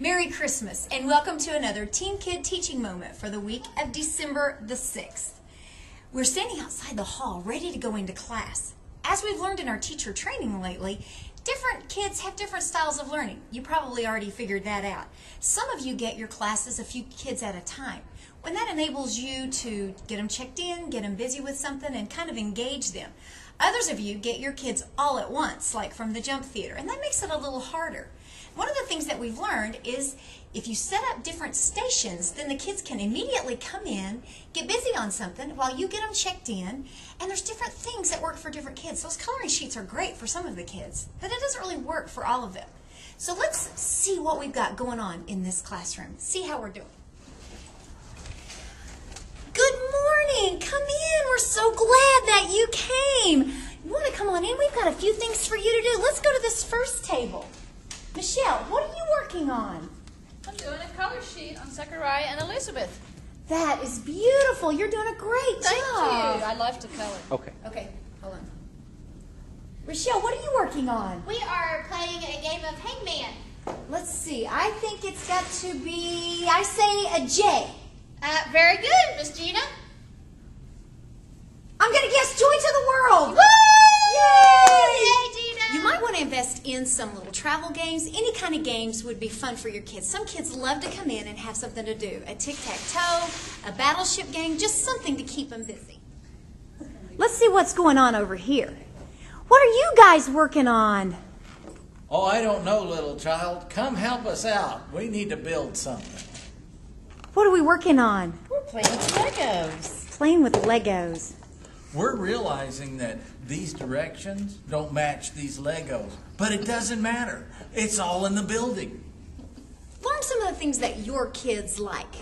Merry Christmas and welcome to another Teen Kid Teaching Moment for the week of December the 6th. We're standing outside the hall ready to go into class. As we've learned in our teacher training lately, different kids have different styles of learning. You probably already figured that out. Some of you get your classes a few kids at a time. When that enables you to get them checked in, get them busy with something, and kind of engage them. Others of you get your kids all at once, like from the jump theater, and that makes it a little harder. One of the things that we've learned is if you set up different stations, then the kids can immediately come in, get busy on something while you get them checked in, and there's different things that work for different kids. Those coloring sheets are great for some of the kids, but it doesn't really work for all of them. So let's see what we've got going on in this classroom, see how we're doing. Good morning, come in, we're so glad that you came. You want to come on in? We've got a few things for you to do. Let's go to this first table. Michelle, what are you working on? I'm doing a color sheet on Zachariah and Elizabeth. That is beautiful. You're doing a great job. Thank you. I love to color. Okay, hold on. Rochelle, what are you working on? We are playing a game of Hangman. Let's see. I think it's got to be, I say a J. Very good, Miss Gina. I'm going to guess Joy to the World. Woo! Yay! Yay, Gina! You might want to invest in some little travel games. Any kind of games would be fun for your kids. Some kids love to come in and have something to do. A tic-tac-toe, a battleship game, just something to keep them busy. Let's see what's going on over here. What are you guys working on? Oh, I don't know, little child. Come help us out. We need to build something. What are we working on? We're playing with Legos. Playing with Legos. We're realizing that these directions don't match these Legos, but it doesn't matter. It's all in the building. Learn some of the things that your kids like.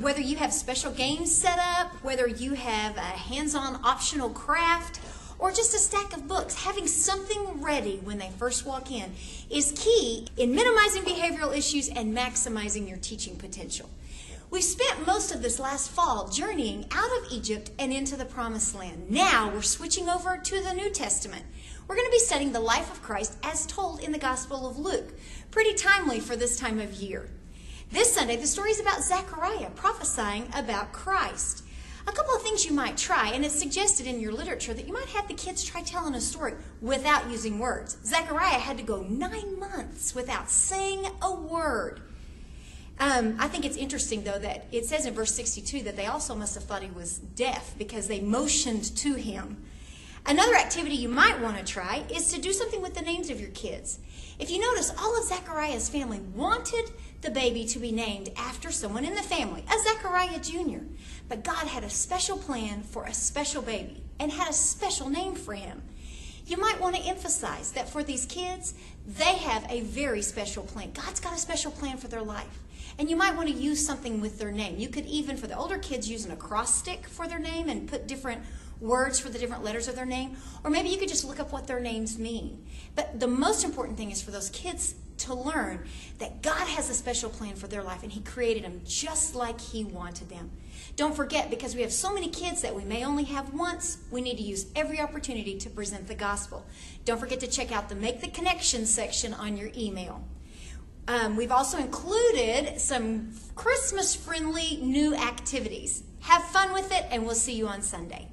Whether you have special games set up, whether you have a hands-on optional craft, or just a stack of books, having something ready when they first walk in is key in minimizing behavioral issues and maximizing your teaching potential. We spent most of this last fall journeying out of Egypt and into the Promised Land. Now we're switching over to the New Testament. We're going to be studying the life of Christ as told in the Gospel of Luke. Pretty timely for this time of year. This Sunday, the story is about Zechariah prophesying about Christ. A couple of things you might try, and it's suggested in your literature that you might have the kids try telling a story without using words. Zechariah had to go 9 months without saying a word. I think it's interesting, though, that it says in verse 62 that they also must have thought he was deaf because they motioned to him. Another activity you might want to try is to do something with the names of your kids. If you notice, all of Zechariah's family wanted the baby to be named after someone in the family, a Zechariah Jr. But God had a special plan for a special baby and had a special name for him. You might want to emphasize that for these kids, they have a very special plan. God's got a special plan for their life. And you might want to use something with their name. You could even, for the older kids, use an acrostic for their name and put different words for the different letters of their name. Or maybe you could just look up what their names mean. But the most important thing is for those kids to learn that God has a special plan for their life and he created them just like he wanted them. Don't forget, because we have so many kids that we may only have once, we need to use every opportunity to present the gospel. Don't forget to check out the Make the Connection section on your email. We've also included some Christmas-friendly new activities. Have fun with it, and we'll see you on Sunday.